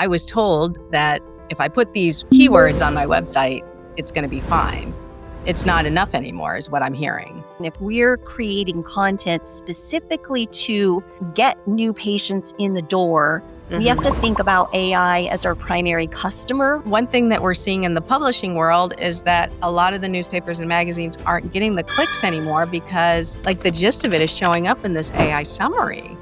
I was told that if I put these keywords on my website, it's going to be fine. It's not enough anymore, is what I'm hearing. And if we're creating content specifically to get new patients in the door, we have to think about AI as our primary customer. One thing that we're seeing in the publishing world is that a lot of the newspapers and magazines aren't getting the clicks anymore because, like, the gist of it is showing up in this AI summary.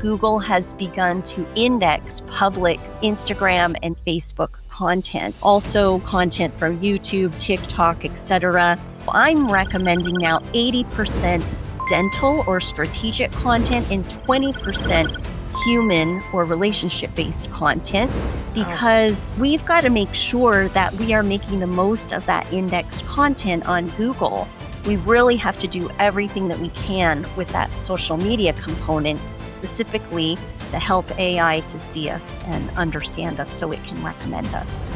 Google has begun to index public Instagram and Facebook content, also content from YouTube, TikTok, etc. I'm recommending now 80% dental or strategic content and 20% human or relationship-based content, because we've got to make sure that we are making the most of that indexed content on Google. We really have to do everything that we can with that social media component, specifically to help AI to see us and understand us so it can recommend us.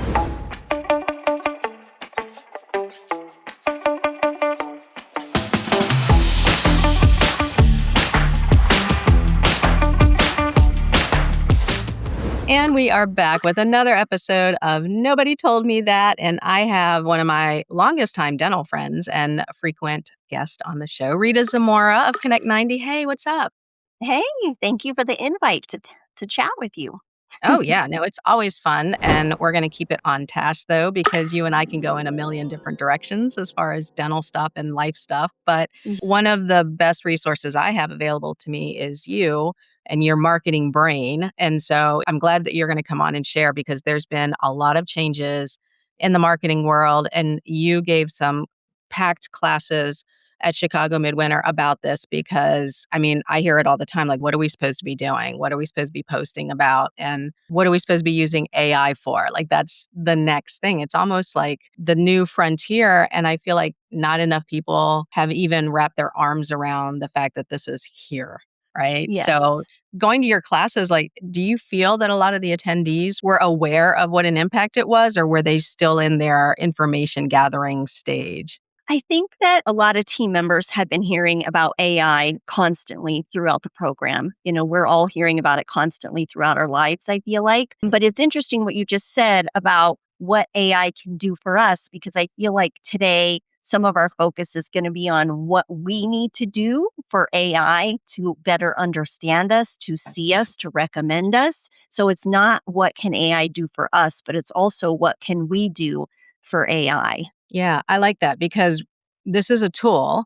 And we are back with another episode of Nobody Told Me That. And I have one of my longest time dental friends and a frequent guest on the show, Rita Zamora of Connect 90. Hey, what's up? Hey, thank you for the invite to chat with you. Oh, yeah. No, it's always fun. And we're going to keep it on task, though, because you and I can go in a million different directions as far as dental stuff and life stuff. But one of the best resources I have available to me is you and your marketing brain. And so I'm glad that you're going to come on and share, because there's been a lot of changes in the marketing world. And you gave some packed classes at Chicago Midwinter about this, because I mean, I hear it all the time. Like, what are we supposed to be doing? What are we supposed to be posting about? And what are we supposed to be using AI for? Like, that's the next thing. It's almost like the new frontier. And I feel like not enough people have even wrapped their arms around the fact that this is here. Right. So Yes. going to your classes, like, do you feel that a lot of the attendees were aware of what an impact it was, or were they still in their information gathering stage? I think that a lot of team members have been hearing about AI constantly throughout the program. You know, we're all hearing about it constantly throughout our lives, I feel like. But it's interesting what you just said about what AI can do for us, because I feel like today some of our focus is going to be on what we need to do for AI to better understand us, to see us, to recommend us. So it's not what can AI do for us, but it's also what can we do for AI. Yeah, I like that, because this is a tool,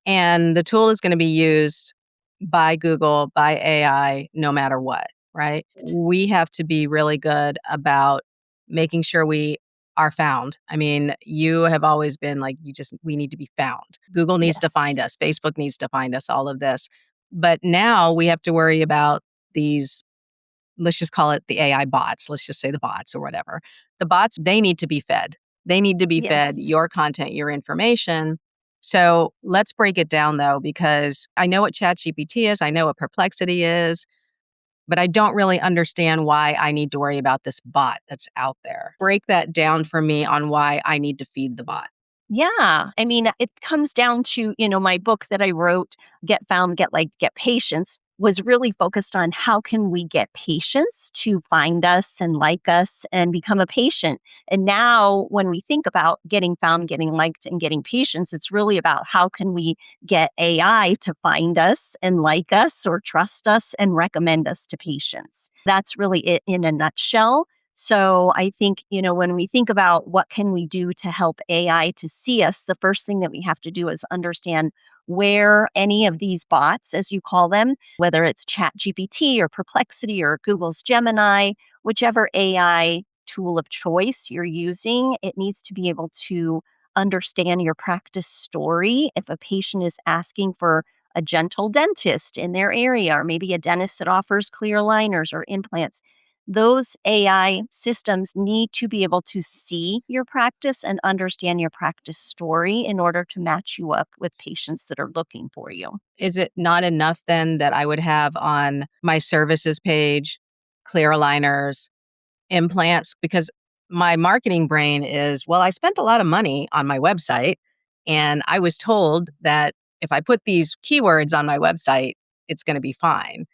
and the tool is going to be used by Google, by AI, no matter what, right? We have to be really good about making sure we are found. I mean, you have always been like, we need to be found. Google needs to find Yes. us, Facebook needs to find us, all of this. But now we have to worry about these, let's just call it the AI bots. Let's just say the bots or whatever. The bots, they need to be fed. They need to be fed Yes. your content, your information. So let's break it down, though, because I know what ChatGPT is, I know what Perplexity is, but I don't really understand why I need to worry about this bot that's out there. Break that down for me on why I need to feed the bot. Yeah. I mean, it comes down to, my book that I wrote, Get Found, Get Liked, Get Patients, was really focused on how can we get patients to find us and like us and become a patient. And now when we think about getting found, getting liked, and getting patients, it's really about how can we get AI to find us and like us or trust us and recommend us to patients. That's really it in a nutshell. So I think, when we think about what can we do to help AI to see us, the first thing that we have to do is understand where any of these bots, as you call them, whether it's ChatGPT or Perplexity or Google's Gemini, whichever AI tool of choice you're using, it needs to be able to understand your practice story. If a patient is asking for a gentle dentist in their area, or maybe a dentist that offers clear aligners or implants, those AI systems need to be able to see your practice and understand your practice story in order to match you up with patients that are looking for you. Is it not enough then that I would have on my services page clear aligners, implants? Because my marketing brain is, well, I spent a lot of money on my website, and I was told that if I put these keywords on my website, it's going to be fine.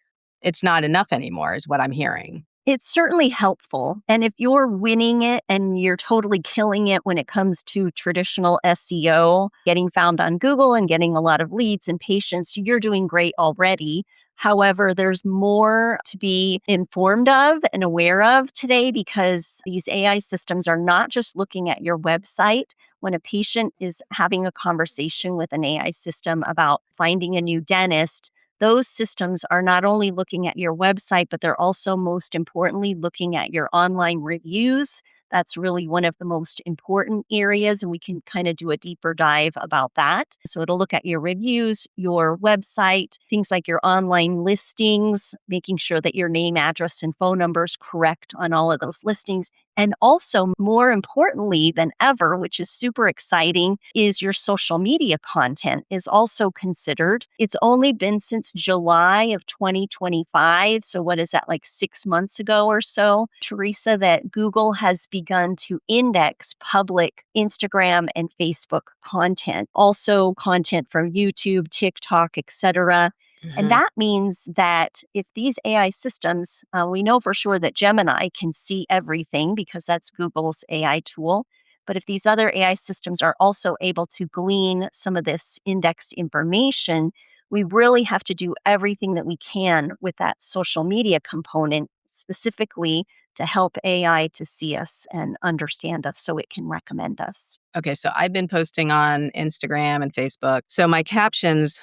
It's not enough anymore, is what I'm hearing. It's certainly helpful. And if you're winning it and you're totally killing it when it comes to traditional SEO, getting found on Google and getting a lot of leads and patients, you're doing great already. However, there's more to be informed of and aware of today because these AI systems are not just looking at your website. When a patient is having a conversation with an AI system about finding a new dentist, those systems are not only looking at your website, but they're also most importantly looking at your online reviews. That's really one of the most important areas, and we can kind of do a deeper dive about that. So it'll look at your reviews, your website, things like your online listings, making sure that your name, address, and phone number is correct on all of those listings. And also, more importantly than ever, which is super exciting, is your social media content is also considered. It's only been since July of 2025. So, what is that, like 6 months ago or so, Teresa, that Google has begun to index public Instagram and Facebook content, also content from YouTube, TikTok, etc. And Mhm. that means that if these AI systems, we know for sure that Gemini can see everything because that's Google's AI tool. But if these other AI systems are also able to glean some of this indexed information, we really have to do everything that we can with that social media component, specifically to help AI to see us and understand us so it can recommend us. Okay, so I've been posting on Instagram and Facebook. So my captions,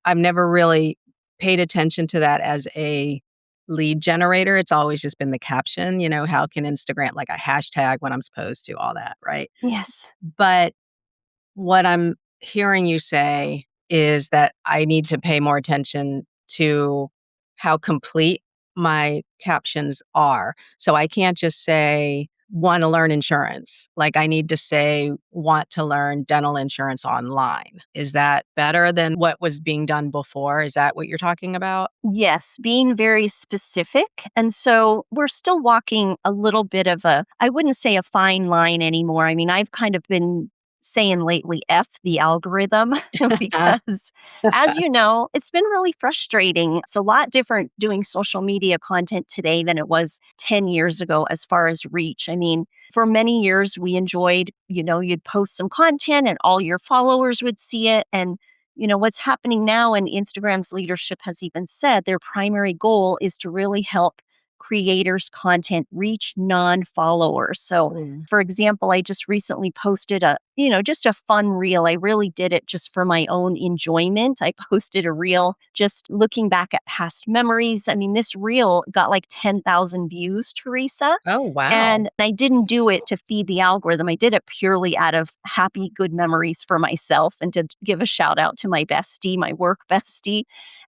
I've never really paid attention to that as a lead generator. It's always just been the caption, how can Instagram, like a hashtag when I'm supposed to, all that, right? Yes. But what I'm hearing you say is that I need to pay more attention to how complete my captions are. So I can't just say, want to learn insurance. Like I need to say, want to learn dental insurance online. Is that better than what was being done before? Is that what you're talking about? Yes, being very specific. And so we're still walking a little bit of I wouldn't say a fine line anymore. I mean, I've kind of been saying lately, F the algorithm, because as you know, it's been really frustrating. It's a lot different doing social media content today than it was 10 years ago as far as reach. I mean, for many years, we enjoyed, you'd post some content and all your followers would see it. And what's happening now, and Instagram's leadership has even said their primary goal is to really help creators' content reach non-followers. So, Mm. for example, I just recently posted just a fun reel. I really did it just for my own enjoyment. I posted a reel just looking back at past memories. I mean, this reel got like 10,000 views, Teresa. Oh, wow. And I didn't do it to feed the algorithm. I did it purely out of happy, good memories for myself and to give a shout out to my bestie, my work bestie.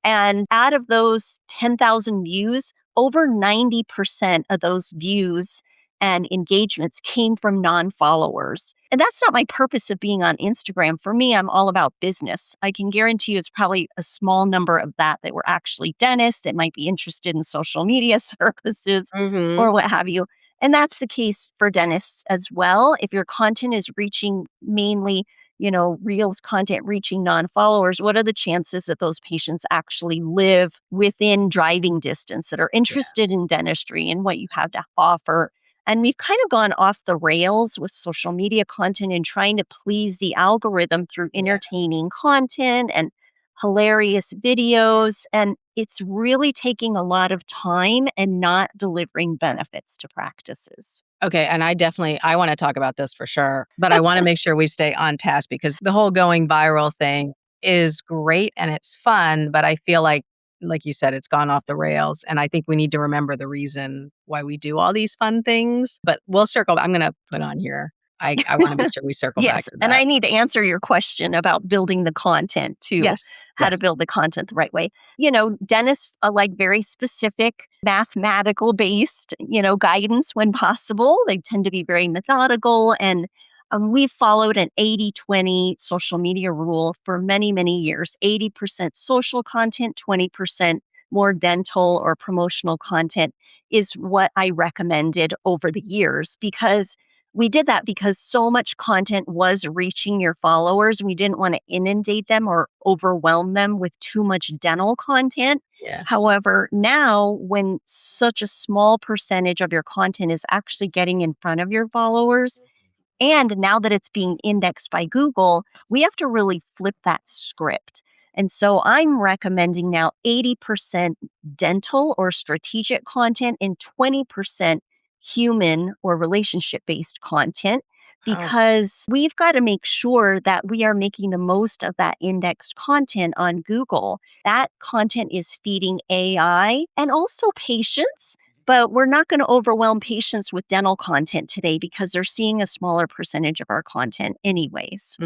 And out of those 10,000 views, over 90% of those views and engagements came from non followers. And that's not my purpose of being on Instagram. For me, I'm all about business. I can guarantee you it's probably a small number of that were actually dentists that might be interested in social media services Mhm. or what have you. And that's the case for dentists as well. If your content is reaching mainly, Reels content reaching non followers, what are the chances that those patients actually live within driving distance that are Yeah. interested in dentistry and what you have to offer? And we've kind of gone off the rails with social media content and trying to please the algorithm through Yeah. entertaining content and hilarious videos. And it's really taking a lot of time and not delivering benefits to practices. Okay, and I wanna talk about this for sure, but I wanna make sure we stay on task because the whole going viral thing is great and it's fun, but I feel like you said, it's gone off the rails, and I think we need to remember the reason why we do all these fun things, but we'll circle I'm gonna put on here. I wanna make sure we circle back Yes, to and that. I need to answer your question about building the content too, Yes, how to yes. build the content the right way. Dentists are like very specific, mathematical based, guidance when possible. They tend to be very methodical. And we've followed an 80-20 social media rule for many, many years. 80% social content, 20% more dental or promotional content is what I recommended over the years because we did that because so much content was reaching your followers. We didn't want to inundate them or overwhelm them with too much dental content. Yeah. However, now when such a small percentage of your content is actually getting in front of your followers, and now that it's being indexed by Google, we have to really flip that script. And so I'm recommending now 80% dental or strategic content and 20% human or relationship based content Oh. because we've got to make sure that we are making the most of that indexed content on Google. That content is feeding AI and also patients, but we're not going to overwhelm patients with dental content today because they're seeing a smaller percentage of our content, anyways.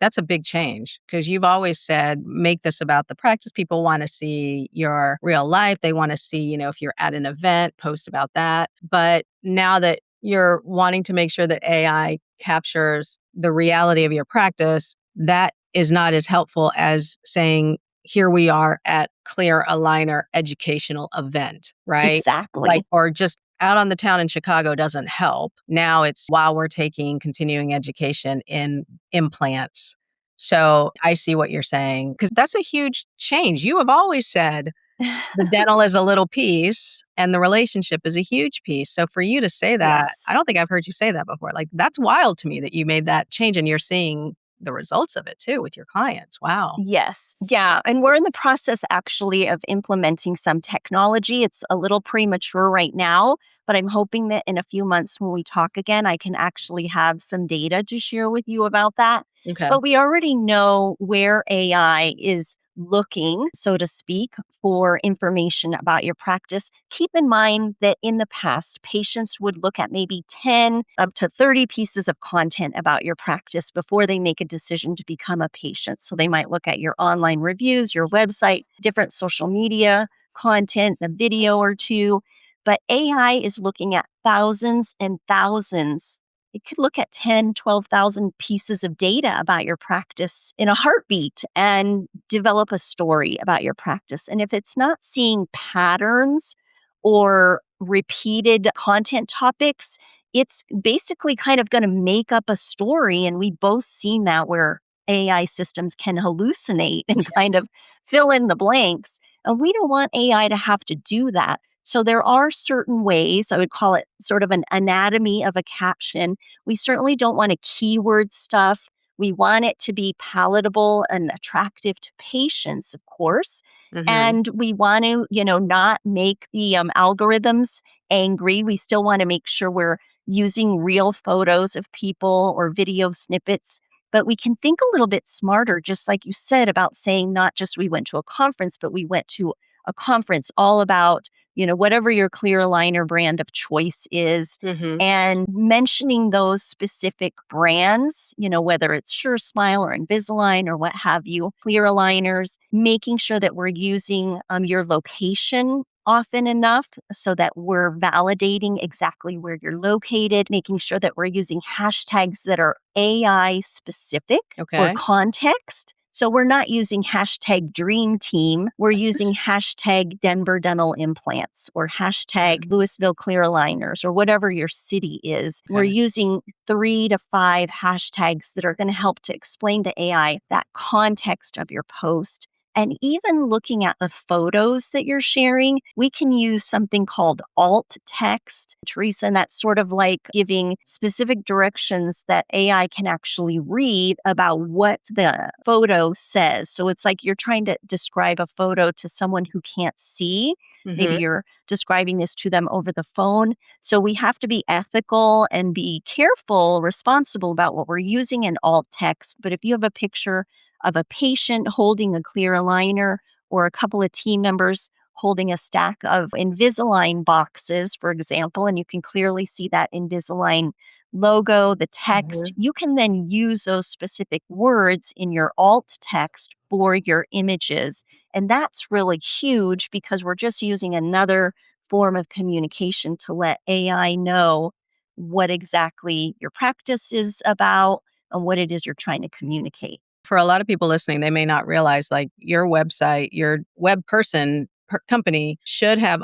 That's a big change because you've always said, make this about the practice. People want to see your real life. They want to see, if you're at an event, post about that. But now that you're wanting to make sure that AI captures the reality of your practice, that is not as helpful as saying, here we are at clear aligner educational event, right? Like, Exactly. or just out on the town in Chicago doesn't help. Now it's while we're taking continuing education in implants. So I see what you're saying because that's a huge change. You have always said the dental is a little piece and the relationship is a huge piece. So for you to say that, I Yes. don't think I've heard you say that before. Like that's wild to me that you made that change and you're seeing the results of it too with your clients. Wow. Yes. Yeah. And we're in the process actually of implementing some technology. It's a little premature right now, but I'm hoping that in a few months when we talk again, I can actually have some data to share with you about that. Okay. But we already know where AI is looking, so to speak, for information about your practice. Keep in mind that in the past, patients would look at maybe 10 up to 30 pieces of content about your practice before they make a decision to become a patient. So they might look at your online reviews, your website, different social media content, a video or two. But AI is looking at thousands and thousands. It could look at 10, 12,000 pieces of data about your practice in a heartbeat and develop a story about your practice. And if it's not seeing patterns or repeated content topics, it's basically kind of going to make up a story. And we've both seen that where AI systems can hallucinate and kind of fill in the blanks. And we don't want AI to have to do that. So there are certain ways, I would call it sort of an anatomy of a caption. We certainly don't want to keyword stuff. We want it to be palatable and attractive to patients, of course. Hmm. And we want to, not make the algorithms angry. We still want to make sure we're using real photos of people or video snippets. But we can think a little bit smarter, just like you said, about saying not just we went to a conference, but we went to a conference all about whatever your clear aligner brand of choice is, Hmm. and mentioning those specific brands, whether it's Sure Smile or Invisalign or what have you, clear aligners, making sure that we're using your location often enough so that we're validating exactly where you're located, making sure that we're using hashtags that are AI specific or Okay. context. So we're not using hashtag dream team. We're using hashtag Denver dental implants or hashtag Louisville clear aligners or whatever your city is. We're Okay. using 3 to 5 hashtags that are going to help to explain to AI that context of your post. And even looking at the photos that you're sharing, we can use something called alt text, Teresa, and that's sort of like giving specific directions that AI can actually read about what the photo says. So it's like you're trying to describe a photo to someone who can't see. Maybe Hmm. you're describing this to them over the phone. So we have to be ethical and be careful, responsible about what we're using in alt text. But if you have a picture of a patient holding a clear aligner or a couple of team members holding a stack of Invisalign boxes, for example, and you can clearly see that Invisalign logo, the text, Hmm. you can then use those specific words in your alt text for your images. And that's really huge because we're just using another form of communication to let AI know what exactly your practice is about and what it is you're trying to communicate. For a lot of people listening, they may not realize like your website, your web person company should have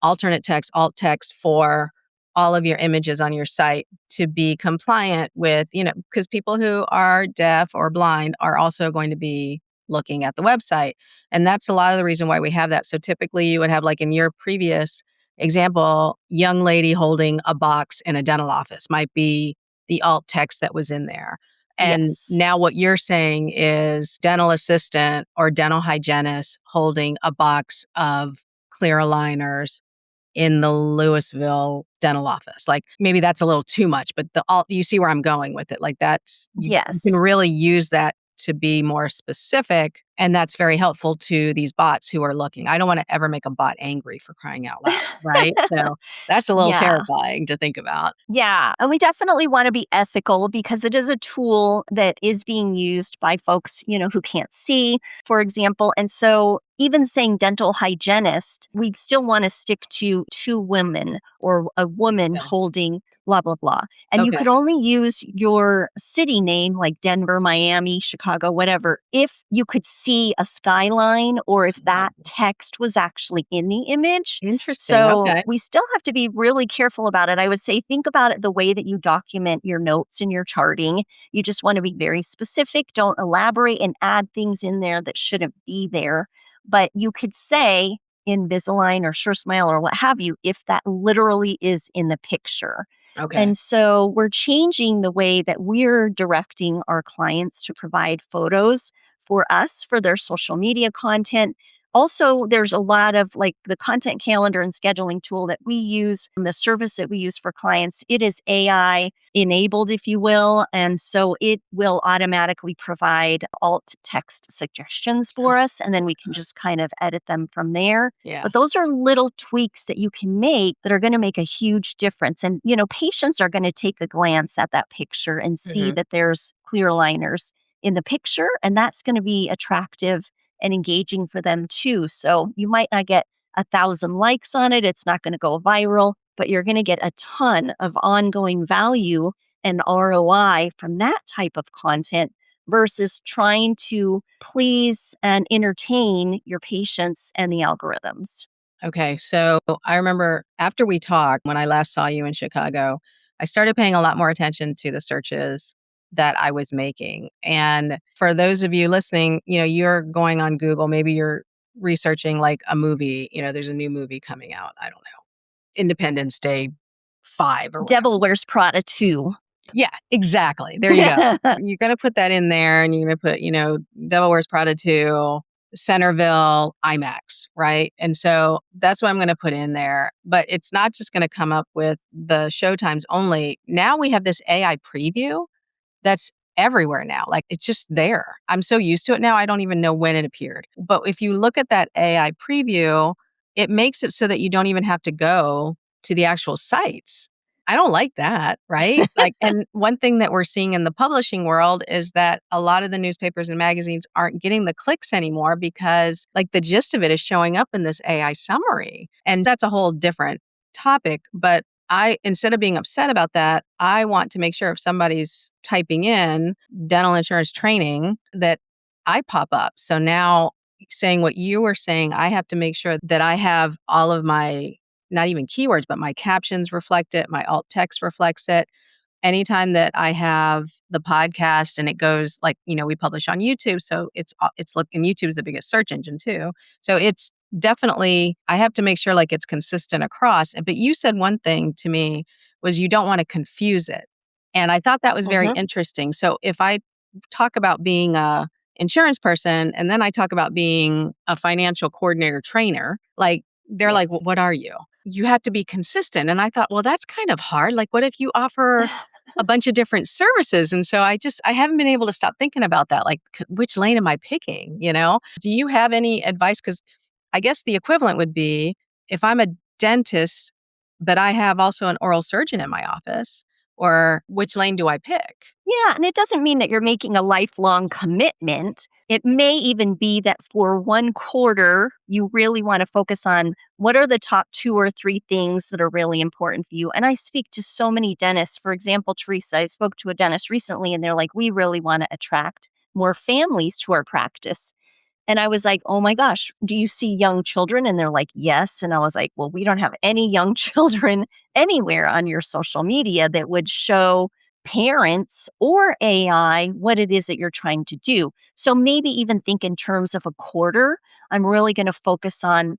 alternate text, alt text for all of your images on your site to be compliant with, because people who are deaf or blind are also going to be looking at the website. And that's a lot of the reason why we have that. So typically you would have, like in your previous example, young lady holding a box in a dental office might be the alt text that was in there. And Yes. now what you're saying is dental assistant or dental hygienist holding a box of clear aligners in the Louisville dental office. Like maybe that's a little too much, but you see where I'm going with it. Like you can Yes. really use that to be more specific. And that's very helpful to these bots who are looking. I don't want to ever make a bot angry, for crying out loud. Right. So that's a little Yeah. terrifying to think about. Yeah. And we definitely want to be ethical because it is a tool that is being used by folks, who can't see, for example. And so even saying dental hygienist, we still want to stick to two women or a woman Okay. holding blah, blah, blah. And you Okay. could only use your city name like Denver, Miami, Chicago, whatever, if you could see a skyline or if that text was actually in the image. Interesting. So Okay. we still have to be really careful about it. I would say think about it the way that you document your notes and your charting. You just want to be very specific. Don't elaborate and add things in there that shouldn't be there. But you could say Invisalign or SureSmile or what have you if that literally is in the picture. Okay. And so we're changing the way that we're directing our clients to provide photos for us for their social media content. Also, there's a lot of like the content calendar and scheduling tool that we use, and the service that we use for clients. It is AI enabled, if you will. And so it will automatically provide alt text suggestions for us. And then we can just kind of edit them from there. Yeah. But those are little tweaks that you can make that are going to make a huge difference. And, patients are going to take a glance at that picture and see Hmm. that there's clear liners in the picture. And that's going to be attractive and engaging for them too. So you might not get 1,000 likes on it. It's not going to go viral, but you're going to get a ton of ongoing value and ROI from that type of content versus trying to please and entertain your patients and the algorithms. Okay. So I remember after we talked, when I last saw you in Chicago, I started paying a lot more attention to the searches that I was making. And for those of you listening, you're going on Google, maybe you're researching like a movie, there's a new movie coming out. I don't know, Independence Day 5 or whatever. Devil Wears Prada 2. Yeah, exactly. There you go. You're gonna put that in there and you're gonna put, Devil Wears Prada 2, Centerville, IMAX, right? And so that's what I'm gonna put in there. But it's not just gonna come up with the showtimes only. Now we have this AI preview that's everywhere now. Like it's just there. I'm so used to it now, I don't even know when it appeared. But if you look at that AI preview, it makes it so that you don't even have to go to the actual sites. I don't like that, right? Like, and one thing that we're seeing in the publishing world is that a lot of the newspapers and magazines aren't getting the clicks anymore because, like, the gist of it is showing up in this AI summary. And that's a whole different topic. But instead of being upset about that, I want to make sure if somebody's typing in dental insurance training that I pop up. So now, saying what you were saying, I have to make sure that I have all of my, not even keywords, but my captions reflect it, my alt text reflects it. Anytime that I have the podcast and it goes like, we publish on YouTube, so it's look, and YouTube is the biggest search engine too. So it's definitely, I have to make sure like it's consistent across. But you said one thing to me was you don't want to confuse it. And I thought that was very Mhm. interesting. So if I talk about being a insurance person and then I talk about being a financial coordinator trainer, like they're like, well, Yes. what are you? You have to be consistent. And I thought, well, that's kind of hard. Like, what if you offer a bunch of different services? And so I haven't been able to stop thinking about that. Like, which lane am I picking? Do you have any advice? Because I guess the equivalent would be if I'm a dentist, but I have also an oral surgeon in my office, or which lane do I pick? Yeah, and it doesn't mean that you're making a lifelong commitment. It may even be that for one quarter, you really want to focus on what are the top 2 or 3 things that are really important for you. And I speak to so many dentists. For example, Teresa, I spoke to a dentist recently and they're like, we really want to attract more families to our practice. And I was like, oh my gosh, do you see young children? And they're like, yes. And I was like, well, we don't have any young children anywhere on your social media that would show parents or AI what it is that you're trying to do. So maybe even think in terms of a quarter. I'm really going to focus on,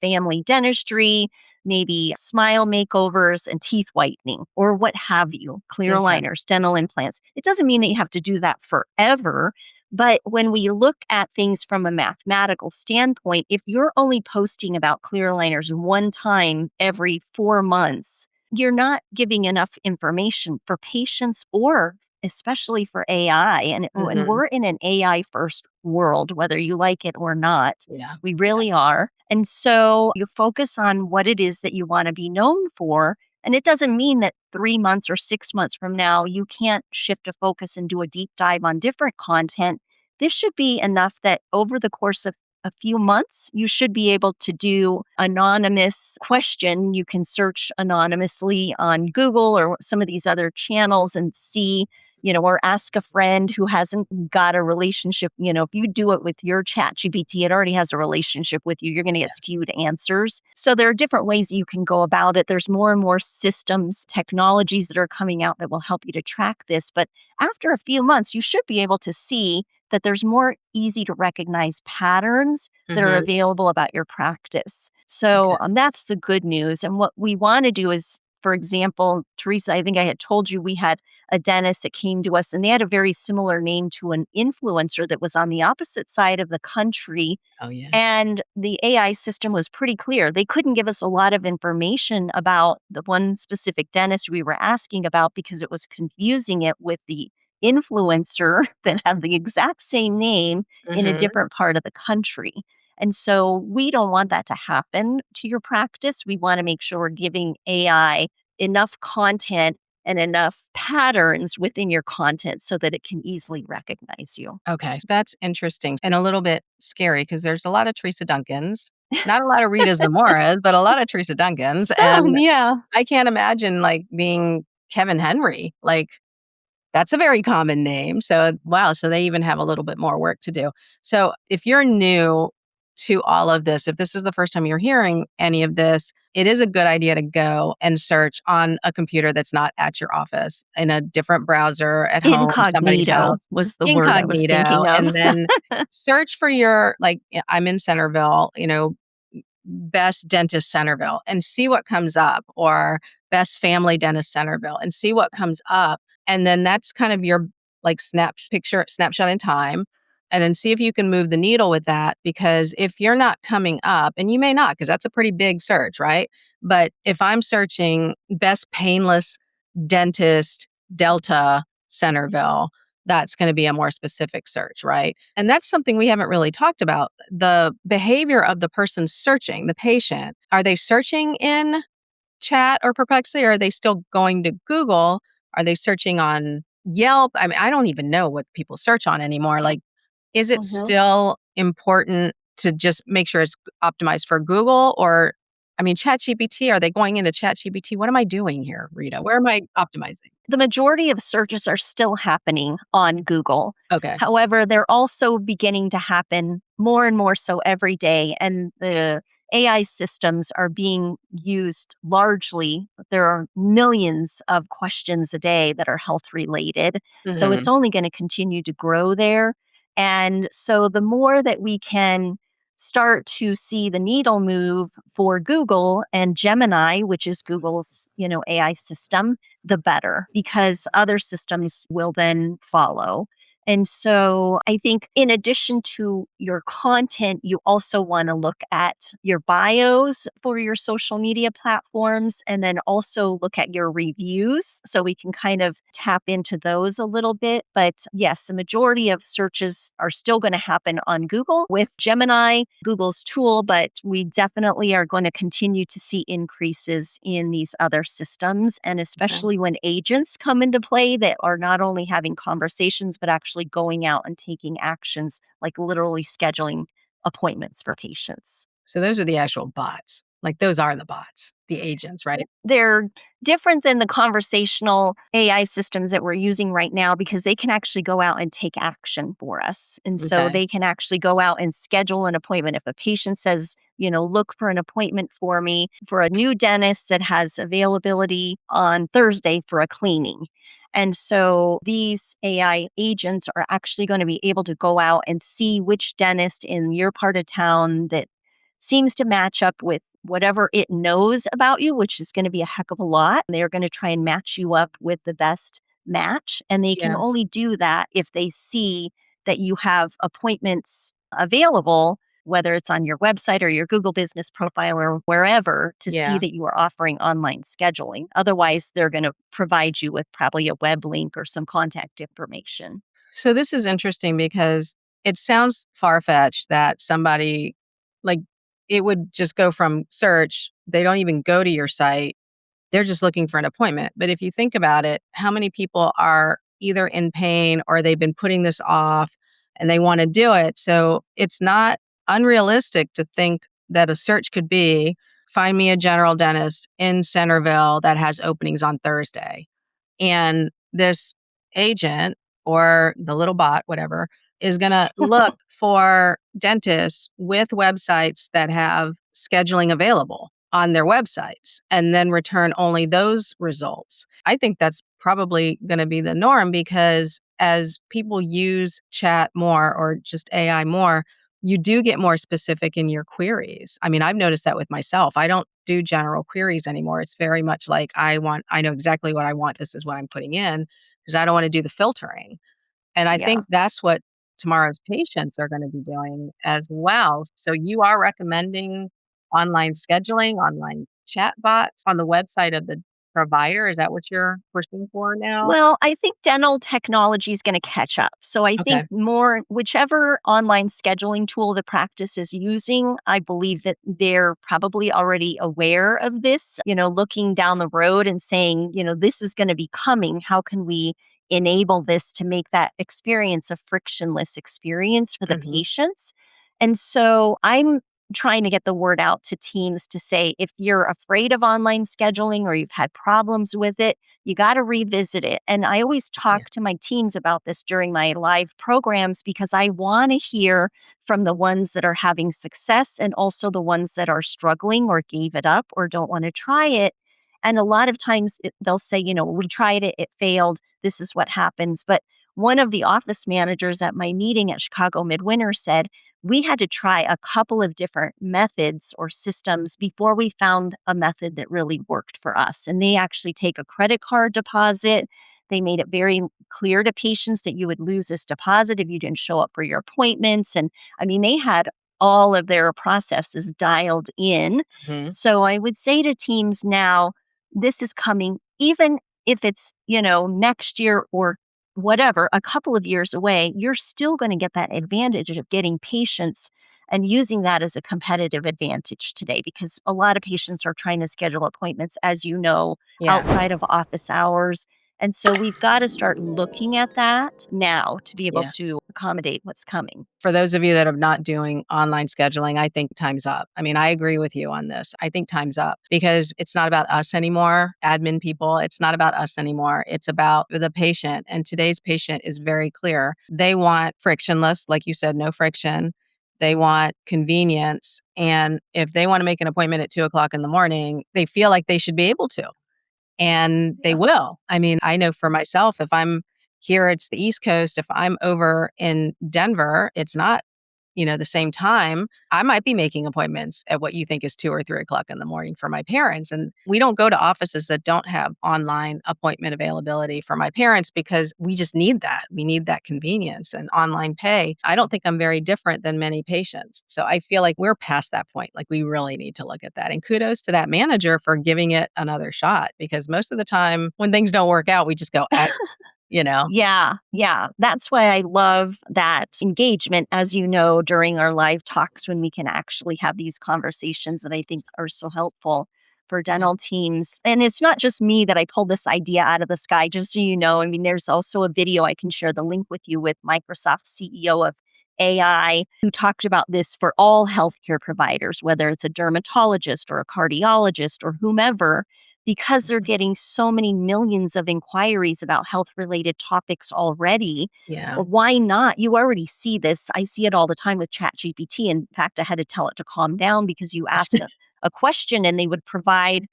family dentistry, maybe smile makeovers and teeth whitening or what have you, clear Okay. aligners, dental implants. It doesn't mean that you have to do that forever. But when we look at things from a mathematical standpoint, if you're only posting about clear aligners one time every 4 months, you're not giving enough information for patients or especially for AI. And Mhm. we're in an AI first world, whether you like it or not. Yeah. We really are. And so you focus on what it is that you want to be known for. And it doesn't mean that 3 months or 6 months from now, you can't shift a focus and do a deep dive on different content. This should be enough that over the course of a few months, you should be able to do anonymous question. You can search anonymously on Google or some of these other channels and see, or ask a friend who hasn't got a relationship. If you do it with your chat GPT, it already has a relationship with you. You're going to get skewed answers. So there are different ways you can go about it. There's more and more systems, technologies that are coming out that will help you to track this. But after a few months, you should be able to see that there's more easy to recognize patterns that are Mhm. available about your practice. So Okay. that's the good news. And what we want to do is, for example, Teresa, I think I had told you we had a dentist that came to us and they had a very similar name to an influencer that was on the opposite side of the country. Oh, yeah. And the AI system was pretty clear. They couldn't give us a lot of information about the one specific dentist we were asking about because it was confusing it with the influencer that had the exact same name in a Mhm. different part of the country. And so we don't want that to happen to your practice. We want to make sure we're giving AI enough content and enough patterns within your content so that it can easily recognize you. Okay, that's interesting and a little bit scary because there's a lot of Teresa Duncans, not a lot of Rita Zamoras, but a lot of Teresa Duncans, Some, and yeah. I can't imagine, like, being Kevin Henry, like, that's a very common name, so wow, so they even have a little bit more work to do. So, if you're new to all of this, if this is the first time you're hearing any of this, it is a good idea to go and search on a computer that's not at your office, in a different browser, at home, somebody's Incognito house, was the word I was incognito, thinking of. and then search for your like, I'm in Centerville, best dentist Centerville and see what comes up, or best family dentist Centerville and see what comes up. And then that's kind of your like snapshot in time. And then see if you can move the needle with that. Because if you're not coming up, and you may not, because that's a pretty big search, right? But if I'm searching best painless dentist Delta Centerville, that's going to be a more specific search, right? And that's something we haven't really talked about. The behavior of the person searching, the patient, are they searching in chat or Perplexity, or are they still going to Google? Are they searching on Yelp? I mean, I don't even know what people search on anymore. Like, is it Mhm. still important to just make sure it's optimized for Google? Or, I mean, ChatGPT, are they going into ChatGPT? What am I doing here, Rita? Where am I optimizing? The majority of searches are still happening on Google. Okay. However, they're also beginning to happen more and more so every day. And the AI systems are being used largely. There are millions of questions a day that are health related. So it's Hmm. only going to continue to grow there. And so the more that we can start to see the needle move for Google and Gemini, which is Google's, AI system, the better because other systems will then follow. And so I think in addition to your content, you also want to look at your bios for your social media platforms and then also look at your reviews. So we can kind of tap into those a little bit. But yes, the majority of searches are still going to happen on Google with Gemini, Google's tool, but we definitely are going to continue to see increases in these other systems. And especially when agents come into play that are not only having conversations, but actually going out and taking actions, like literally scheduling appointments for patients. So those are the actual bots. Like those are the bots, the agents, right? They're different than the conversational AI systems that we're using right now because they can actually go out and take action for us. And so Okay. they can actually go out and schedule an appointment. If a patient says, look for an appointment for me for a new dentist that has availability on Thursday for a cleaning. And so these AI agents are actually going to be able to go out and see which dentist in your part of town that seems to match up with whatever it knows about you, which is going to be a heck of a lot. They're going to try and match you up with the best match. And they can Yeah. only do that if they see that you have appointments available, whether it's on your website or your Google business profile or wherever, to see Yeah. that you are offering online scheduling. Otherwise, they're going to provide you with probably a web link or some contact information. So this is interesting because it sounds far-fetched that somebody like it would just go from search, they don't even go to your site. They're just looking for an appointment. But if you think about it, how many people are either in pain or they've been putting this off and they want to do it? So it's not unrealistic to think that a search could be find me a general dentist in Centerville that has openings on Thursday. And this agent or the little bot, whatever, is going to look for dentists with websites that have scheduling available on their websites and then return only those results. I think that's probably going to be the norm because as people use chat more or just AI more, you do get more specific in your queries. I mean, I've noticed that with myself. I don't do general queries anymore. It's very much like I know exactly what I want. This is what I'm putting in because I don't want to do the filtering. And I Yeah. think that's what tomorrow's patients are going to be doing as well. So you are recommending online scheduling, online chat bots on the website of the provider. Is that what you're pushing for now? Well, I think dental technology is going to catch up. So I think Okay. more, whichever online scheduling tool the practice is using, I believe that they're probably already aware of this, looking down the road and saying, this is going to be coming. How can we enable this to make that experience a frictionless experience for the Hmm. patients? And so I'm trying to get the word out to teams to say, if you're afraid of online scheduling or you've had problems with it, you got to revisit it. And I always Yeah. talk to my teams about this during my live programs because I want to hear from the ones that are having success and also the ones that are struggling or gave it up or don't want to try it. And a lot of times they'll say, we tried it, it failed. This is what happens. But one of the office managers at my meeting at Chicago Midwinter said, we had to try a couple of different methods or systems before we found a method that really worked for us. And they actually take a credit card deposit. They made it very clear to patients that you would lose this deposit if you didn't show up for your appointments. And I mean, they had all of their processes dialed in. Hmm. So I would say to teams now, this is coming, even if it's, next year or whatever, a couple of years away, you're still going to get that advantage of getting patients and using that as a competitive advantage today because a lot of patients are trying to schedule appointments, as you know, Yeah. outside of office hours. And so we've got to start looking at that now to be able Yeah. to accommodate what's coming. For those of you that are not doing online scheduling, I think time's up. I mean, I agree with you on this. I think time's up because it's not about us anymore, admin people. It's not about us anymore. It's about the patient. And today's patient is very clear. They want frictionless, like you said, no friction. They want convenience. And if they want to make an appointment at 2 o'clock in the morning, they feel like they should be able to. And they Yeah. will. I mean, I know for myself, if I'm here, it's the East Coast. If I'm over in Denver, it's not, the same time. I might be making appointments at what you think is 2 or 3 o'clock in the morning for my parents. And we don't go to offices that don't have online appointment availability for my parents because we just need that. We need that convenience and online pay. I don't think I'm very different than many patients. So I feel like we're past that point. Like we really need to look at that. And kudos to that manager for giving it another shot because most of the time when things don't work out, we just go, you know? Yeah, yeah. That's why I love that engagement, as you know, during our live talks when we can actually have these conversations that I think are so helpful for Yeah. dental teams. And it's not just me that I pulled this idea out of the sky, just so you know. I mean, there's also a video I can share the link with you with Microsoft CEO of AI who talked about this for all healthcare providers, whether it's a dermatologist or a cardiologist or whomever, because they're getting so many millions of inquiries about health related topics already. Yeah. Why not? You already see this. I see it all the time with ChatGPT. In fact, I had to tell it to calm down because you ask a question and they would provide,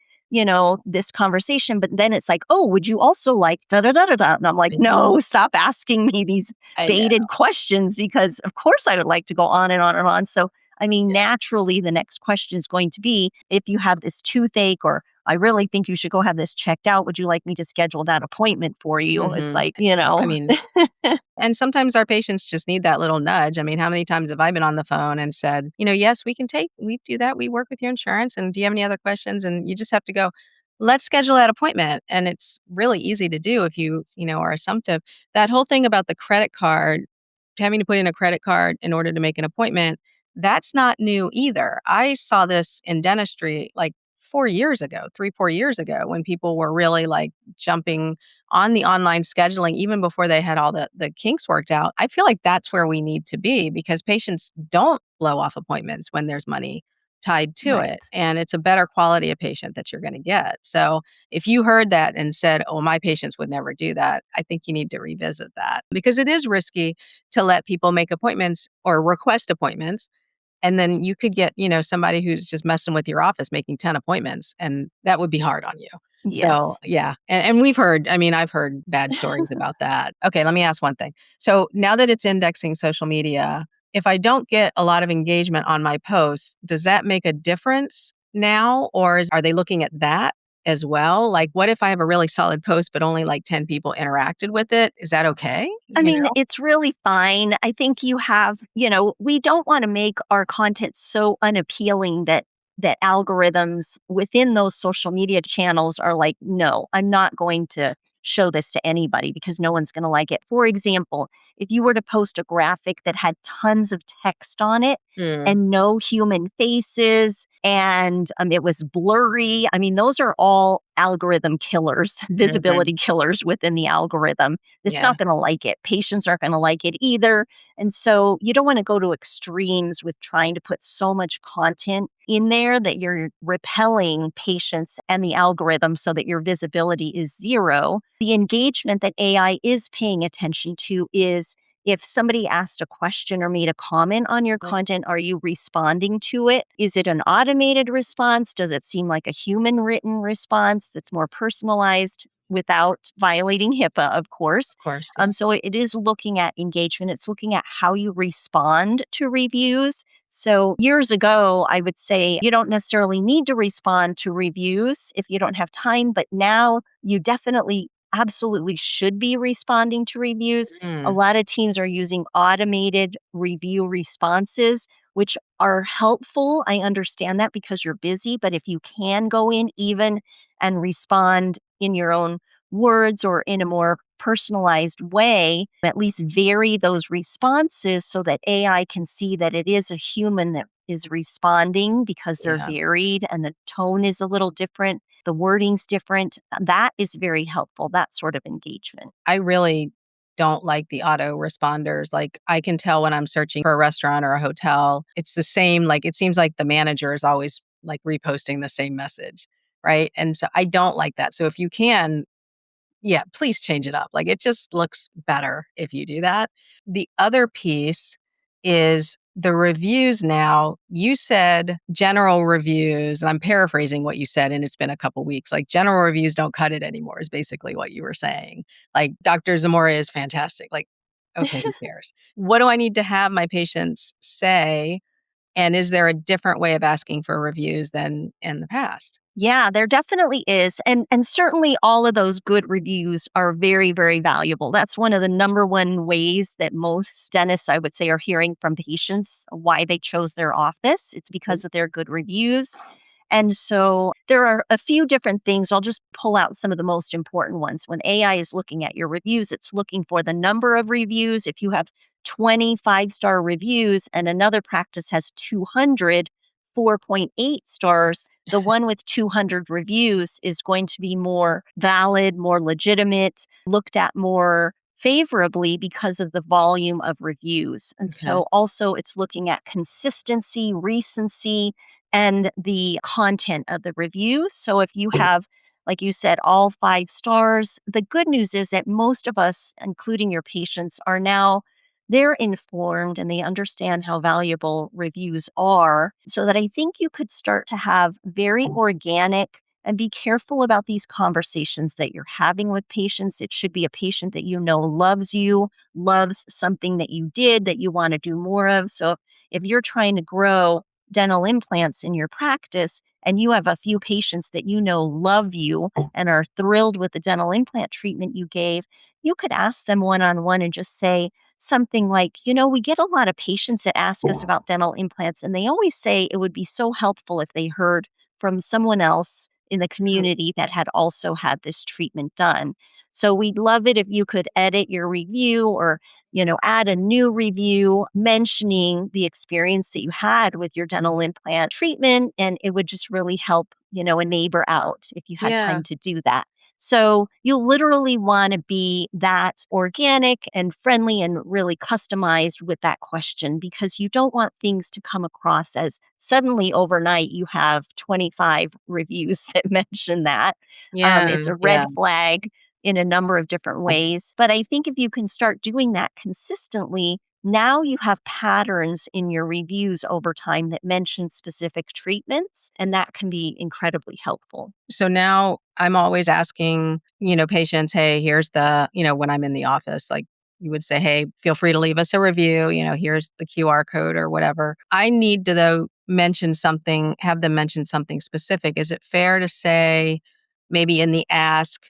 this conversation. But then it's like, oh, would you also like da da da da da? And I'm like, I no, stop asking me these I know. baited questions because, of course, I would like to go on and on and on. So, I mean, Yeah. naturally, the next question is going to be if you have this toothache or I really think you should go have this checked out. Would you like me to schedule that appointment for you? It's Mhm. like, I mean, and sometimes our patients just need that little nudge. I mean, how many times have I been on the phone and said, "Yes, we do that. We work with your insurance, and do you have any other questions?" And you just have to go, "Let's schedule that appointment." And it's really easy to do if you are assumptive. That whole thing about the credit card, having to put in a credit card in order to make an appointment, that's not new either. I saw this in dentistry like 4 years ago, 3, 4 years ago when people were really like jumping on the online scheduling even before they had all the kinks worked out. I feel like that's where we need to be because patients don't blow off appointments when there's money tied to right. it, and it's a better quality of patient that you're gonna get. So, if you heard that and said, "Oh, my patients would never do that," I think you need to revisit that because it is risky to let people make appointments or request appointments, and then you could get, somebody who's just messing with your office making 10 appointments, and that would be hard on you. So, Yes. yeah, and I've heard bad stories about that. Okay, let me ask one thing. So, now that it's indexing social media, if I don't get a lot of engagement on my posts, does that make a difference now, or are they looking at that as well? Like, what if I have a really solid post, but only like 10 people interacted with it? Is that okay? I You mean, know? it's really fine. I think we don't want to make our content so unappealing that algorithms within those social media channels are like, no, I'm not going to show this to anybody because no one's going to like it. For example, if you were to post a graphic that had tons of text on it Mm, and no human faces and it was blurry, I mean, those are all algorithm killers, mhm. visibility killers within the algorithm. It's Yeah, not going to like it. Patients aren't going to like it either. And so you don't want to go to extremes with trying to put so much content in there that you're repelling patients and the algorithm so that your visibility is zero. The engagement that AI is paying attention to is if somebody asked a question or made a comment on your content, are you responding to it? Is it an automated response? Does it seem like a human written response that's more personalized without violating HIPAA, of course? of course, yeah. So it is looking at engagement. It's looking at how you respond to reviews. So years ago, I would say you don't necessarily need to respond to reviews if you don't have time, but now you definitely absolutely should be responding to reviews. A Mm, lot of teams are using automated review responses, which are helpful. I understand that because you're busy, but if you can go in even and respond in your own words or in a more personalized way, at least vary those responses so that AI can see that it is a human that is responding because they're yeah. varied and the tone is a little different, the wording's different. That is very helpful, that sort of engagement. I really don't like the auto responders. Like, I can tell when I'm searching for a restaurant or a hotel, it's the same, like, it seems like the manager is always, like, reposting the same message, right? And so I don't like that. So if you can, yeah, please change it up. Like, it just looks better if you do that. The other piece is the reviews now. You said general reviews, and I'm paraphrasing what you said, and it's been a couple weeks. Like, general reviews don't cut it anymore, is basically what you were saying. Like, Dr. Zamora is fantastic. Like, okay, who cares? What do I need to have my patients say? And is there a different way of asking for reviews than in the past? Yeah, there definitely is. And certainly all of those good reviews are very, very valuable. That's one of the number one ways that most dentists, I would say, are hearing from patients why they chose their office. It's because of their good reviews. And so there are a few different things. I'll just pull out some of the most important ones. When AI is looking at your reviews, it's looking for the number of reviews. If you have 25-star reviews and another practice has 200, 4.8 stars, the one with 200 reviews is going to be more valid, more legitimate, looked at more favorably because of the volume of reviews. And Okay. so also it's looking at consistency, recency, and the content of the reviews. So if you have, like you said, all 5 stars, the good news is that most of us, including your patients, are now they're informed and they understand how valuable reviews are. So that I think you could start to have very organic and be careful about these conversations that you're having with patients. It should be a patient that you know loves you, loves something that you did that you want to do more of. So if you're trying to grow dental implants in your practice and you have a few patients that you know love you and are thrilled with the dental implant treatment you gave, you could ask them one on one and just say something like, we get a lot of patients that ask us about dental implants, and they always say it would be so helpful if they heard from someone else in the Mhm. community that had also had this treatment done. So we'd love it if you could edit your review or, add a new review mentioning the experience that you had with your dental implant treatment. And it would just really help, a neighbor out if you had Yeah. time to do that. So you literally want to be that organic and friendly and really customized with that question, because you don't want things to come across as suddenly overnight you have 25 reviews that mention that. It's Yeah. a Yeah. red flag in a number of different ways. But I think if you can start doing that consistently, now you have patterns in your reviews over time that mention specific treatments, and that can be incredibly helpful. So now I'm always asking, patients, hey, here's when I'm in the office, like you would say, hey, feel free to leave us a review. Here's the QR code or whatever. I need to, though, have them mention something specific. Is it fair to say, maybe in the ask,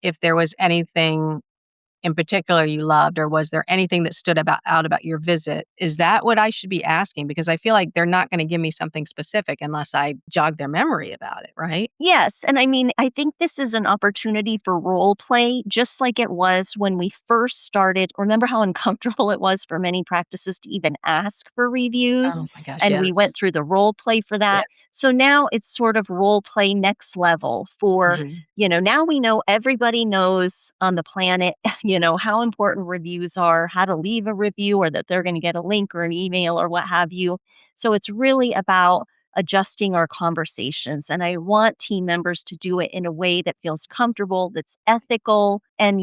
if there was anything in particular you loved, or was there anything that stood out about your visit? Is that what I should be asking? Because I feel like they're not going to give me something specific unless I jog their memory about it, right? Yes. And I mean, I think this is an opportunity for role play, just like it was when we first started. Remember how uncomfortable it was for many practices to even ask for reviews? Oh my gosh, And we went yes. through the role play for Yeah. that. So now it's sort of role play next level for, Mhm. now we know everybody knows on the planet, how important reviews are, how to leave a review, or that they're going to get a link or an email or what have you. So it's really about adjusting our conversations. And I want team members to do it in a way that feels comfortable, that's ethical, and,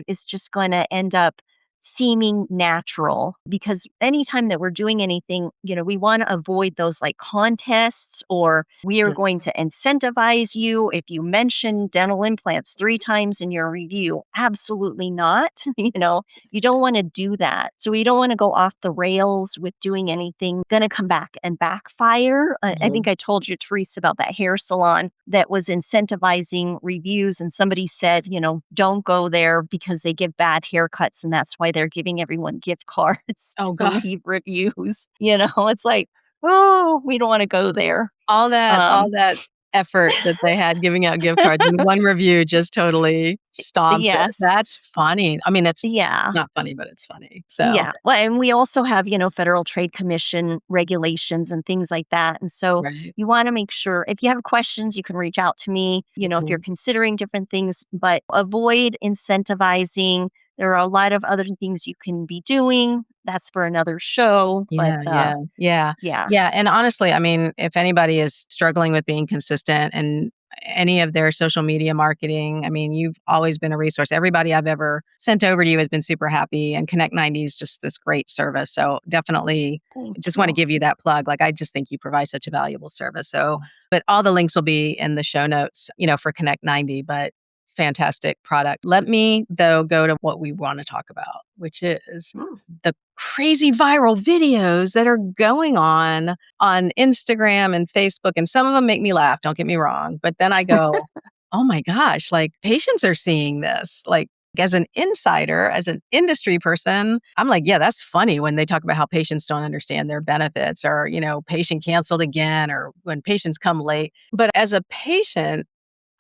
is just going to end up seeming natural. Because anytime that we're doing anything, we want to avoid those like contests, or we are Mhm. going to incentivize you if you mention dental implants 3 times in your review. Absolutely not. You don't want to do that. So we don't want to go off the rails with doing anything going to come back and backfire. I think Mhm. I told you, Therese, about that hair salon that was incentivizing reviews, and somebody said, don't go there because they give bad haircuts, and that's why they're giving everyone gift cards Oh to god. leave reviews. It's like, oh, we don't want to go there. All Um, that effort that they had giving out gift cards, and one review just totally stomps it. yes. That's funny. I mean, it's Yeah. not funny, but it's funny. So, Yeah. Well, and we also have, Federal Trade Commission regulations and things like that. And so right. you want to make sure if you have questions, you can reach out to me, if you're Mhm. considering different things, but avoid incentivizing. There are a lot of other things you can be doing. That's for another show. But Yeah, yeah, yeah. yeah. Yeah, and honestly, I mean, if anybody is struggling with being consistent and any of their social media marketing, I mean, you've always been a resource. Everybody I've ever sent over to you has been super happy, and Connect 90 is just this great service. So definitely Thank just want to you. give you that plug. Like, I just think you provide such a valuable service. So, but all the links will be in the show notes, for Connect 90, but fantastic product. Let me, though, go to what we want to talk about, which is Mm. the crazy viral videos that are going on Instagram and Facebook, and some of them make me laugh, don't get me wrong, but then I go, "Oh my gosh, like, patients are seeing this." Like, as an insider, as an industry person, I'm like, "Yeah, that's funny when they talk about how patients don't understand their benefits, or, patient canceled again, or when patients come late." But as a patient,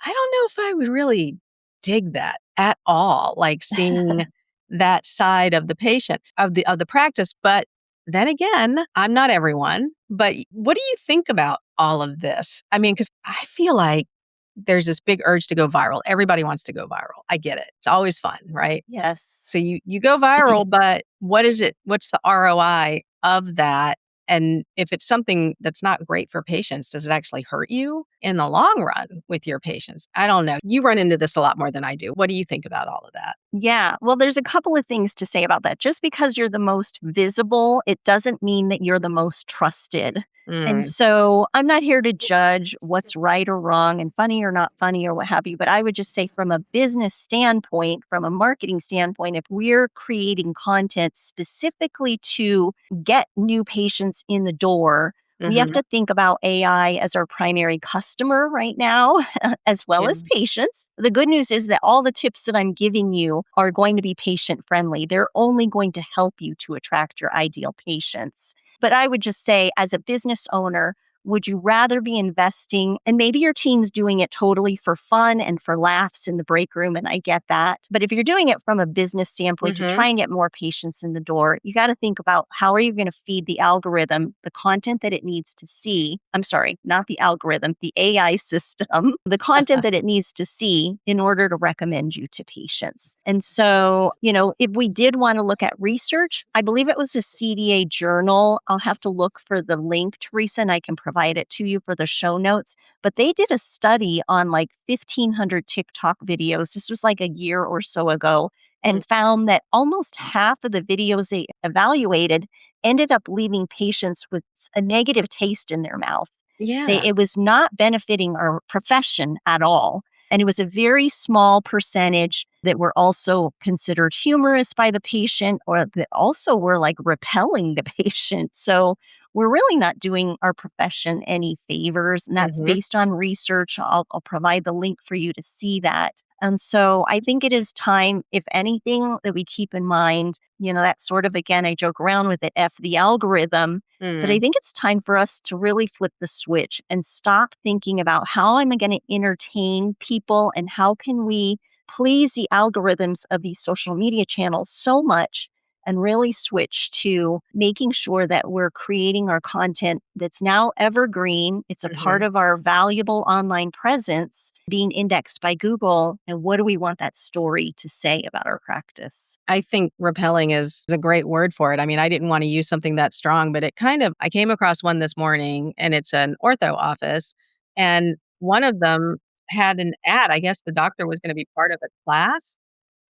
I don't know if I would really dig that at all, like seeing that side of the patient, of the practice. But then again, I'm not everyone. But what do you think about all of this? I mean, because I feel like there's this big urge to go viral. Everybody wants to go viral. I get it. It's always fun, right? Yes. So you go viral, but what is it? What's the ROI of that? And if it's something that's not great for patients, does it actually hurt you in the long run with your patients? I don't know. You run into this a lot more than I do. What do you think about all of that? Yeah. Well, there's a couple of things to say about that. Just because you're the most visible, it doesn't mean that you're the most trusted. And Mm, so I'm not here to judge what's right or wrong and funny or not funny or what have you. But I would just say, from a business standpoint, from a marketing standpoint, if we're creating content specifically to get new patients in the door, we have mhm, to think about AI as our primary customer right now, as well yeah, as patients. The good news is that all the tips that I'm giving you are going to be patient friendly. They're only going to help you to attract your ideal patients. But I would just say, as a business owner, would you rather be investing, and maybe your team's doing it totally for fun and for laughs in the break room, and I get that. But if you're doing it from a business standpoint to mhm, try and get more patients in the door, you got to think about, how are you going to feed the algorithm the content that it needs to see? I'm sorry, not the algorithm, the AI system, the content that it needs to see in order to recommend you to patients. And so, if we did want to look at research, I believe it was a CDA journal. I'll have to look for the link, Teresa, and I can provide it to you for the show notes. But they did a study on like 1,500 TikTok videos. This was like a year or so ago, mm, and found that almost half of the videos they evaluated ended up leaving patients with a negative taste in their mouth. yeah, It was not benefiting our profession at all. And it was a very small percentage that were also considered humorous by the patient, or that also were like repelling the patient. So we're really not doing our profession any favors. And that's mhm, based on research. I'll provide the link for you to see that. And so I think it is time, if anything, that we keep in mind, that sort of, again, I joke around with it, F the algorithm. But I mm, think it's time for us to really flip the switch and stop thinking about, how am I going to entertain people and how can we please the algorithms of these social media channels so much, and really switch to making sure that we're creating our content that's now evergreen. It's a part mhm. of our valuable online presence, being indexed by Google. And what do we want that story to say about our practice? I think repelling is a great word for it. I mean, I didn't wanna use something that strong, but I came across one this morning, and it's an ortho office, and one of them had an ad. I guess the doctor was gonna be part of a class,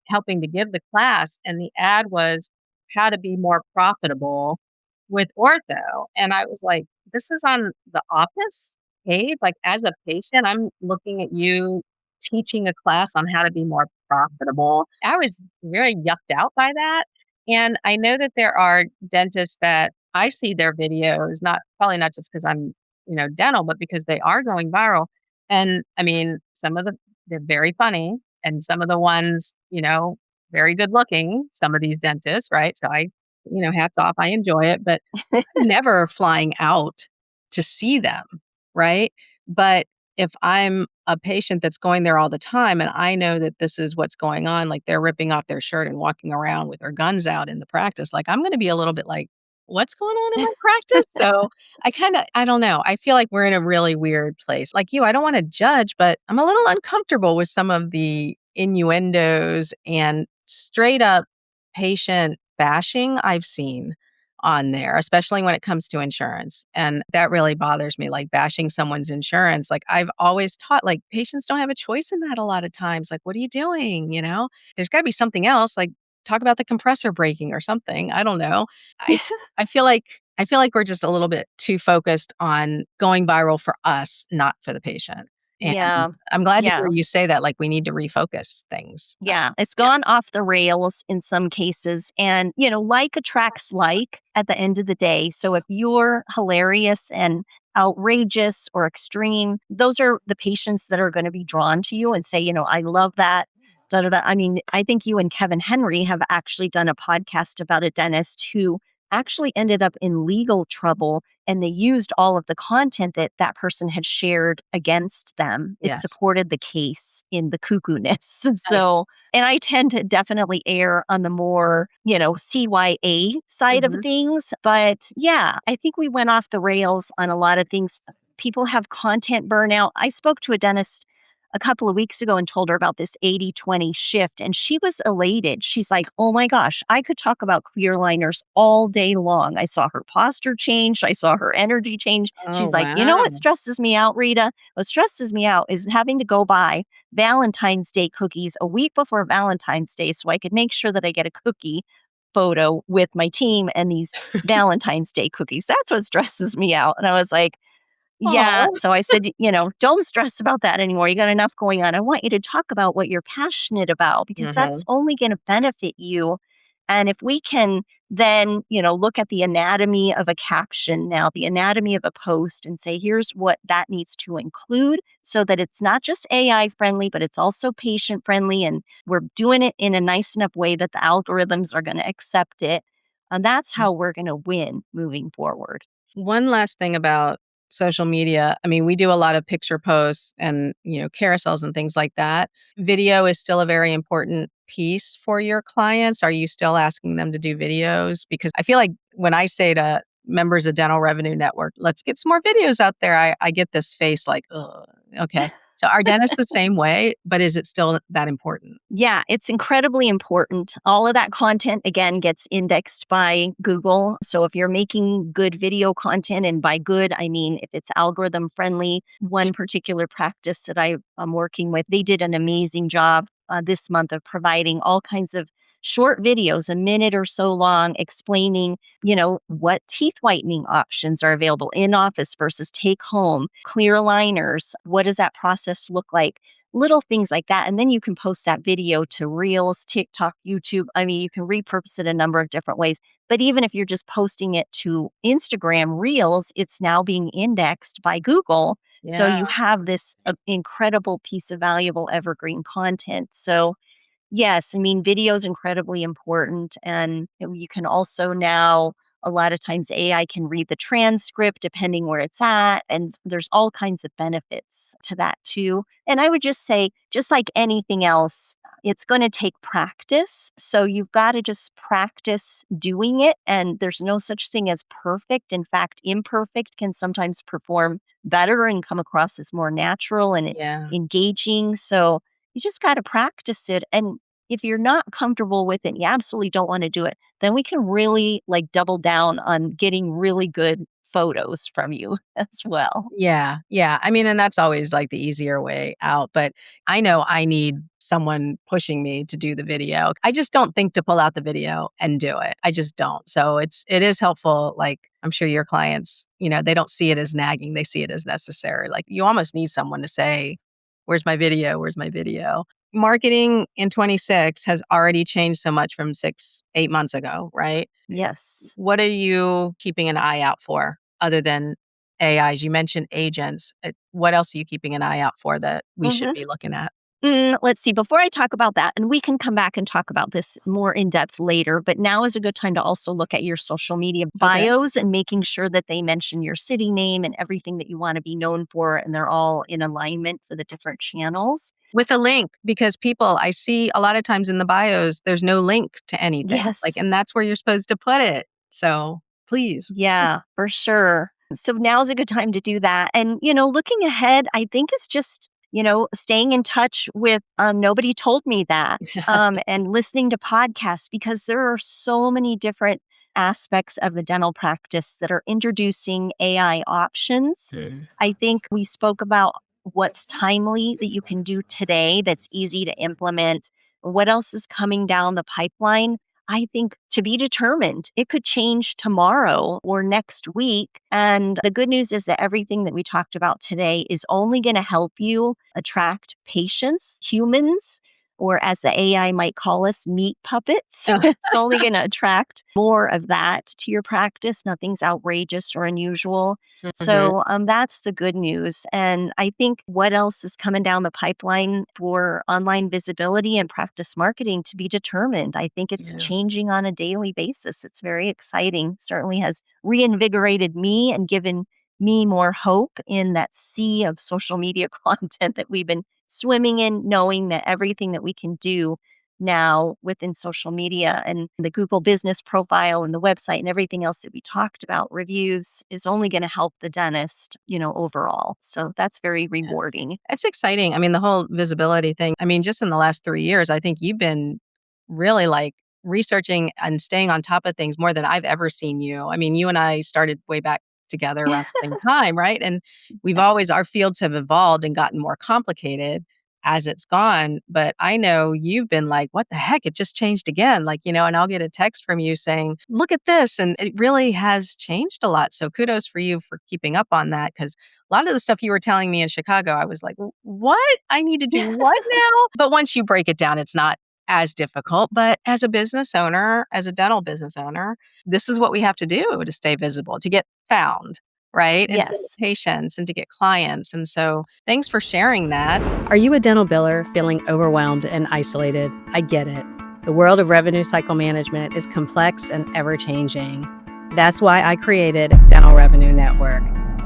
helping to give the class, and the ad was how to be more profitable with ortho, and I was like, "This is on the office page?" Like, as a patient, I'm looking at you teaching a class on how to be more profitable. I was very yucked out by that, and I know that there are dentists that I see their videos, not probably not just because 'cause I'm, dental, but because they are going viral, and, I mean, they're very funny, and some of the ones, very good looking, some of these dentists, right? So hats off, I enjoy it, but I'm never flying out to see them, right? But if I'm a patient that's going there all the time and I know that this is what's going on, like they're ripping off their shirt and walking around with their guns out in the practice, like I'm gonna be a little bit like, what's going on in my practice? So I don't know. I feel like we're in a really weird place. Like you, I don't want to judge, but I'm a little uncomfortable with some of the innuendos and straight up patient bashing I've seen on there, especially when it comes to insurance. And that really bothers me, like bashing someone's insurance. Like I've always taught, like patients don't have a choice in that a lot of times. Like, what are you doing? There's got to be something else. Like talk about the compressor breaking or something. I don't know. I I feel like I feel like we're just a little bit too focused on going viral for us, not for the patient. And Yeah. I'm glad to hear Yeah. you say that. Like we need to refocus things. Yeah, it's Yeah. gone off the rails in some cases. And, like attracts like at the end of the day. So if you're hilarious and outrageous or extreme, those are the patients that are going to be drawn to you and say, I love that. Da, da, da. I mean, I think you and Kevin Henry have actually done a podcast about a dentist who actually ended up in legal trouble, and they used all of the content that that person had shared against them. It Yes. supported the case in the cuckoo-ness. I So, and I tend to definitely err on the more, CYA side of Mhm. things. But yeah, I think we went off the rails on a lot of things. People have content burnout. I spoke to a dentist a couple of weeks ago and told her about this 80/20 shift, and she was elated. She's like, "Oh my gosh, I could talk about clear liners all day long." I saw her posture change. I saw her energy change. Oh, She's like, "You know what wow. stresses me out, Rita? What stresses me out is having to go buy Valentine's Day cookies a week before Valentine's Day so I could make sure that I get a cookie photo with my team and these Valentine's Day cookies. That's what stresses me out." And I was like, yeah. Oh. So I said, don't stress about that anymore. You got enough going on. I want you to talk about what you're passionate about because that's Mhm. only going to benefit you. And if we can then, look at the anatomy of a caption now, the anatomy of a post, and say, here's what that needs to include so that it's not just AI friendly, but it's also patient friendly. And we're doing it in a nice enough way that the algorithms are going to accept it. And that's how we're going to win moving forward. One last thing about social media. I mean, we do a lot of picture posts and, carousels and things like that. Video is still a very important piece for your clients. Are you still asking them to do videos? Because I feel like when I say to members of Dental Revenue Network, let's get some more videos out there, I get this face like, ugh, okay. So are dentists the same way, but is it still that important? Yeah, it's incredibly important. All of that content, again, gets indexed by Google. So if you're making good video content, and by good, I mean if it's algorithm friendly, one particular practice that I'm working with, they did an amazing job this month of providing all kinds of short videos, a minute or so long, explaining, what teeth whitening options are available in office versus take home, clear liners. What does that process look like? Little things like that. And then you can post that video to Reels, TikTok, YouTube. I mean, you can repurpose it a number of different ways. But even if you're just posting it to Instagram Reels, it's now being indexed by Google. So Yeah. you have this incredible piece of valuable evergreen content. So yes, I mean, video is incredibly important. And you can also now, a lot of times, AI can read the transcript depending where it's at. And there's all kinds of benefits to that too. And I would just say, just like anything else, it's going to take practice. So you've got to just practice doing it. And there's no such thing as perfect. In fact, imperfect can sometimes perform better and come across as more natural and Yeah. engaging. So you just got to practice it. And if you're not comfortable with it, you absolutely don't want to do it, then we can really like double down on getting really good photos from you as well. Yeah, yeah. I mean, and that's always like the easier way out, but I know I need someone pushing me to do the video. I just don't think to pull out the video and do it. I just don't. So it is helpful. Like I'm sure your clients, they don't see it as nagging. They see it as necessary. Like you almost need someone to say, "Where's my video? Where's my video?" Marketing in 26 has already changed so much from 6, 8 months ago, right? Yes. What are you keeping an eye out for other than AIs? You mentioned agents. What else are you keeping an eye out for that we should hmm be looking at? Let's see. Before I talk about that, and we can come back and talk about this more in depth later, but now is a good time to also look at your social media Okay. bios and making sure that they mention your city name and everything that you want to be known for, and they're all in alignment for the different channels. With a link, because people I see a lot of times in the bios, there's no link to anything. Like, Yes. and that's where you're supposed to put it. So please. Yeah, for sure. So now's a good time to do that. And, looking ahead, I think it's just, staying in touch with Nobody Told Me That and listening to podcasts because there are so many different aspects of the dental practice that are introducing AI options. Mm. I think we spoke about what's timely that you can do today that's easy to implement. What else is coming down the pipeline? I think to be determined. It could change tomorrow or next week. And the good news is that everything that we talked about today is only going to help you attract patients, humans, or as the AI might call us, meat puppets. Ugh, It's only going to attract more of that to your practice. Nothing's outrageous or unusual. mhm. So that's the good news. And I think what else is coming down the pipeline for online visibility and practice marketing to be determined. I think it's Yeah. changing on a daily basis. It's very exciting. Certainly has reinvigorated me and given me more hope in that sea of social media content that we've been swimming in, knowing that everything that we can do now within social media and the Google business profile and the website and everything else that we talked about, reviews is only going to help the dentist, overall. So that's very rewarding. It's exciting. I mean, the whole visibility thing. I mean, just in the last 3 years, I think you've been really, like, researching and staying on top of things more than I've ever seen you. I mean, you and I started way back together around the same time, right? And we've always our fields have evolved and gotten more complicated as it's gone, but I know you've been like, "What the heck? It just changed again." Like, and I'll get a text from you saying, "Look at this," and it really has changed a lot. So kudos for you for keeping up on that, because a lot of the stuff you were telling me in Chicago, I was like, What? I need to do what now?" But once you break it down, it's not as difficult. But as a business owner, as a dental business owner, this is what we have to do to stay visible, to get found, right? And to get Yes. patients and to get clients. And so thanks for sharing that. Are you a dental biller feeling overwhelmed and isolated? I get it. The world of revenue cycle management is complex and ever changing. That's why I created Dental Revenue Network.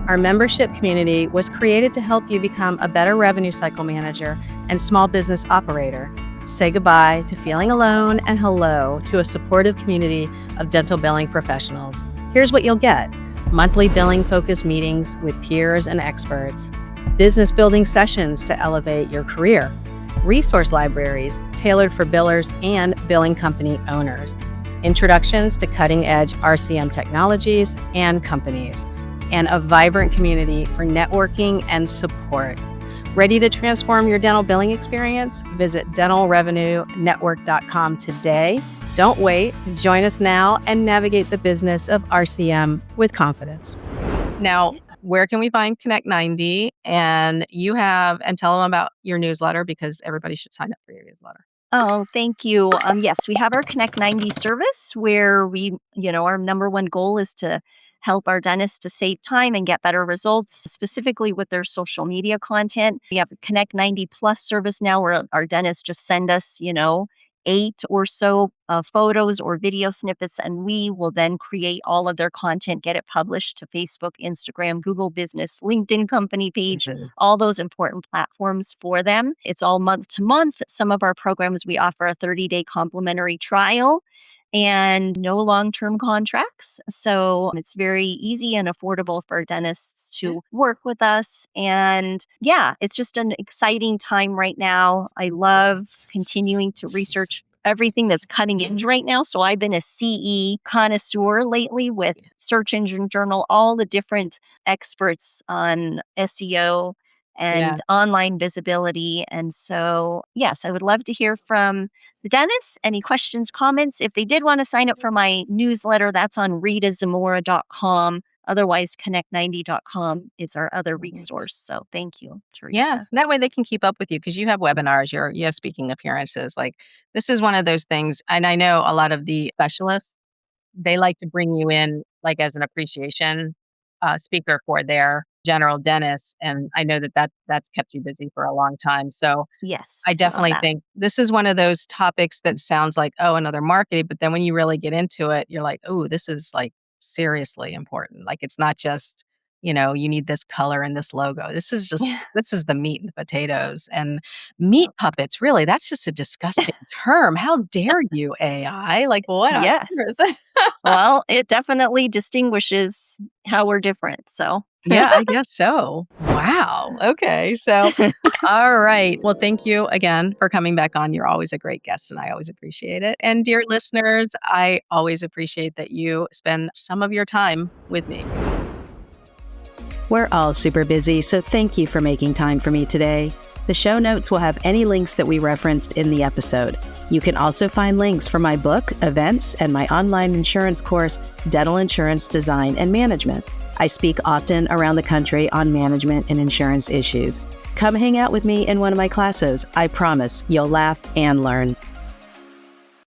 Our membership community was created to help you become a better revenue cycle manager and small business operator. Say goodbye to feeling alone and hello to a supportive community of dental billing professionals. Here's what you'll get: monthly billing focused meetings with peers and experts, business building sessions to elevate your career, resource libraries tailored for billers and billing company owners, introductions to cutting edge RCM technologies and companies, and a vibrant community for networking and support. Ready to transform your dental billing experience? Visit dentalrevenuenetwork.com today. Don't wait. Join us now and navigate the business of RCM with confidence. Now, where can we find Connect 90? And tell them about your newsletter, because everybody should sign up for your newsletter. Oh, thank you. Yes, we have our Connect 90 service where our number one goal is to help our dentists to save time and get better results, specifically with their social media content. We have a Connect 90 Plus service now where our dentists just send us, 8 or so photos or video snippets, and we will then create all of their content, get it published to Facebook, Instagram, Google Business, LinkedIn company page, all those important platforms for them. It's all month to month. Some of our programs, we offer a 30-day complimentary trial and no long-term contracts. So it's very easy and affordable for dentists to work with us. And yeah, it's just an exciting time right now. I love continuing to research everything that's cutting edge right now. So I've been a CE connoisseur lately with Search Engine Journal, all the different experts on SEO and online visibility. And so, yes, I would love to hear from the dentists. Any questions, comments? If they did want to sign up for my newsletter, that's on ritazamora.com. Otherwise, connect90.com is our other resource. So thank you, Teresa. Yeah, that way they can keep up with you because you have webinars, you have speaking appearances. Like, this is one of those things. And I know a lot of the specialists, they like to bring you in like as an appreciation speaker for their general dentist. And I know that's kept you busy for a long time. So Yes. I love definitely that. think this is one of those topics that sounds like, oh, another marketing. But then when you really get into it, you're like, oh, this is like seriously important. Like, it's not just, you need this color and this logo. This is the meat and potatoes. And meat puppets, really, that's just a disgusting term. How dare you, AI? Like, what on Yes. earth? Well, it definitely distinguishes how we're different. So, Yeah, I guess so. Wow. Okay. So, all right. Well, thank you again for coming back on. You're always a great guest, and I always appreciate it. And dear listeners, I always appreciate that you spend some of your time with me. We're all super busy, so thank you for making time for me today. The show notes will have any links that we referenced in the episode. You can also find links for my book, events, and my online insurance course, Dental Insurance Design and Management. I speak often around the country on management and insurance issues. Come hang out with me in one of my classes. I promise you'll laugh and learn.